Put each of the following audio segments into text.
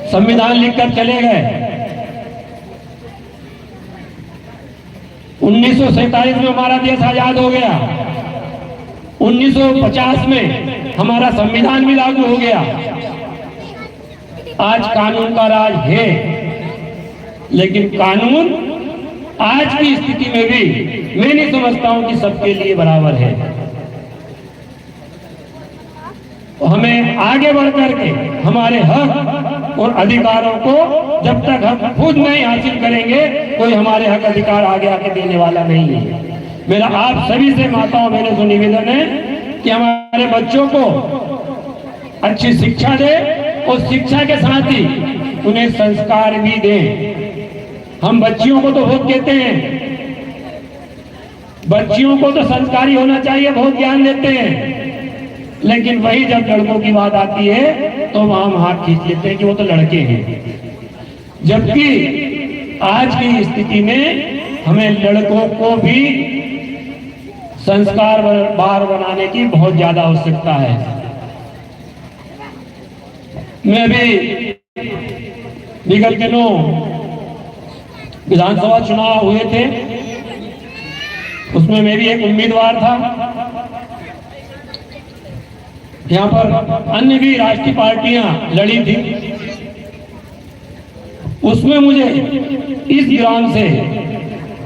संविधान लिखकर चले गए। 1947 में हमारा देश आजाद हो गया। 1950 में हमारा संविधान भी लागू हो गया। आज कानून का राज है, लेकिन कानून आज की स्थिति में भी मैं नहीं समझता हूं कि सबके लिए बराबर है। तो हमें आगे बढ़ करके हमारे हक और अधिकारों को जब तक हम खुद नहीं हासिल करेंगे, कोई हमारे हक अधिकार आगे आके देने वाला नहीं है। मेरा आप सभी से माताओं बहनों से निवेदन है कि हमारे बच्चों को अच्छी शिक्षा दे और शिक्षा के साथ ही उन्हें संस्कार भी दें। हम बच्चियों को तो बहुत कहते हैं, बच्चियों को तो संस्कारी होना चाहिए, बहुत ज्ञान देते हैं, लेकिन वही जब लड़कों की बात आती है तो वहां हम हाथ खींच लेते हैं कि वो तो लड़के हैं। जबकि आज की स्थिति में हमें लड़कों को भी संस्कारवान बनाने की बहुत ज्यादा आवश्यकता है। मैं भी विगत दिनों विधानसभा चुनाव हुए थे, उसमें मैं भी एक उम्मीदवार था। यहाँ पर अन्य भी राष्ट्रीय पार्टियां लड़ी थी। उसमें मुझे इस ग्राम से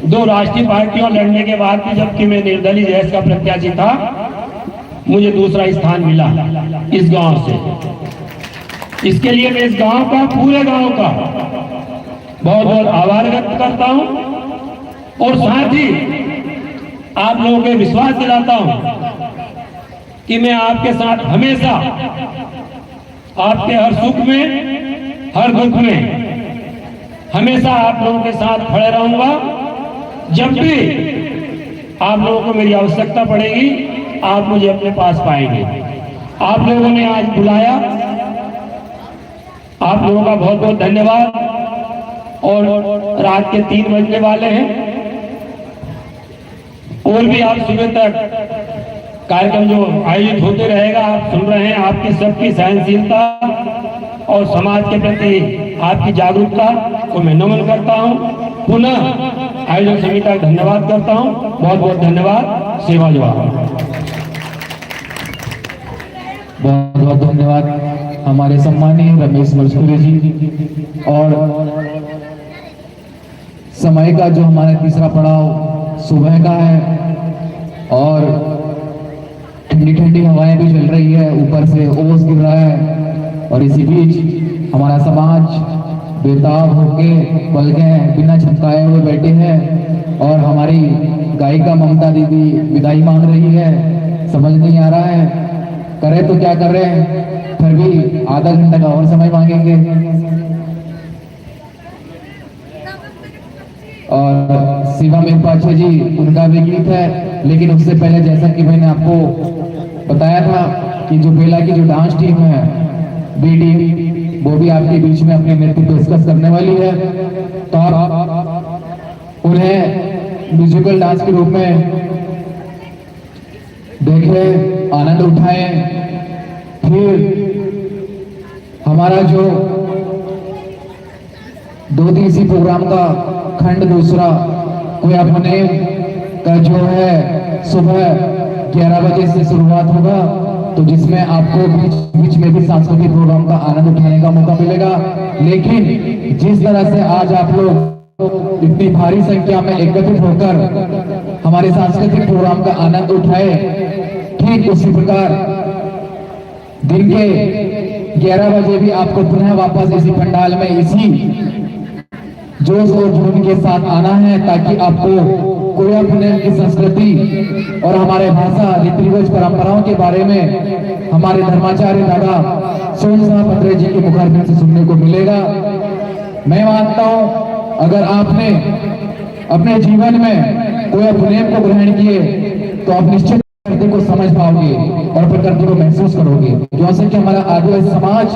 2 राष्ट्रीय पार्टियों लड़ने के बाद भी, जबकि मैं निर्दलीय जैस का प्रत्याशी था, मुझे दूसरा स्थान मिला इस गांव से। इसके लिए मैं इस गांव का, पूरे गांव का बहुत बहुत आभार व्यक्त करता हूं और साथ ही आप लोगों को विश्वास दिलाता हूं कि मैं आपके साथ हमेशा, आपके हर सुख में, हर दुख में हमेशा आप लोगों के साथ खड़े रहूंगा। जब भी आप लोगों को मेरी आवश्यकता पड़ेगी, आप मुझे अपने पास पाएंगे। आप लोगों ने आज बुलाया, आप लोगों का बहुत बहुत धन्यवाद। और रात के 3 बजने वाले हैं और भी आप सुबह तक कार्यक्रम जो आयोजित होते रहेगा आप सुन रहे हैं। आपकी सबकी सहनशीलता और समाज के प्रति आपकी जागरूकता को मैं नमन करता हूं। पुनः आयोजन समिति का धन्यवाद करता हूं। बहुत बहुत धन्यवाद। सेवा जवाब। बहुत बहुत धन्यवाद हमारे सम्मानीय रमेश मरसूरे जी। और समय का जो हमारा तीसरा पड़ाव सुबह का है और ठंडी ठंडी हवाएं भी चल रही है, ऊपर से ओस गिर रहा है और इसी बीच हमारा समाज बेताब होके पलकें बिना झपकाए हुए बैठे हैं और हमारी गायिका ममता दीदी विदाई मांग रही है। समझ नहीं आ रहा है करे तो क्या कर रहे हैं, फिर भी आधा घंटा का और समय मांगेंगे। और शिवा मिरपाचे जी, उनका भी गीत है, लेकिन उससे पहले जैसा कि मैंने आपको बताया था कि जो बेला की जो डांस टीम है बी टीम, वो भी आपके बीच में अपनी नृत्य पेशकश करने वाली है। तो आप उन्हें म्यूजिकल डांस के रूप में देखें, आनंद उठाएं। फिर हमारा जो 2 दिवसीय प्रोग्राम का खंड दूसरा कोई अपने का जो है सुबह 11 बजे से शुरुआत होगा, तो जिसमें आपको बीच बीच में भी सांस्कृतिक प्रोग्राम का आनंद उठाने का मौका मिलेगा। लेकिन जिस तरह से आज आप लोग इतनी भारी संख्या में एकत्रित होकर हमारे सांस्कृतिक प्रोग्राम का आनंद उठाए, ठीक उसी प्रकार दिन के 11 बजे भी आपको पुनः वापस इसी पंडाल में इसी जोश और जुनून के साथ आना है, ताकि आपको कोई अपने की संस्कृति और हमारे भाषा, रीति रिवाज, परंपराओं के बारे में हमारे धर्माचार्य दादा सोन साहब पत्रे जी के मुखारबिंद से सुनने को मिलेगा। मैं मानता हूं अगर आपने अपने जीवन में कोई अपने को ग्रहण किए तो आप निश्चित प्रकृति को समझ पाओगे और प्रकृति को महसूस करोगे। जैसे कि हमारा आदिवासी समाज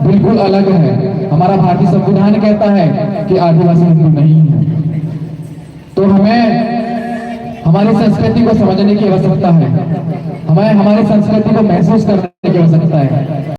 बिल्कुल अलग है। हमारा भारतीय संविधान कहता है कि आदिवासी हिंदू नहीं है, तो हमें हमारी संस्कृति को समझने की आवश्यकता है, हमें हमारी संस्कृति को महसूस करने की आवश्यकता है।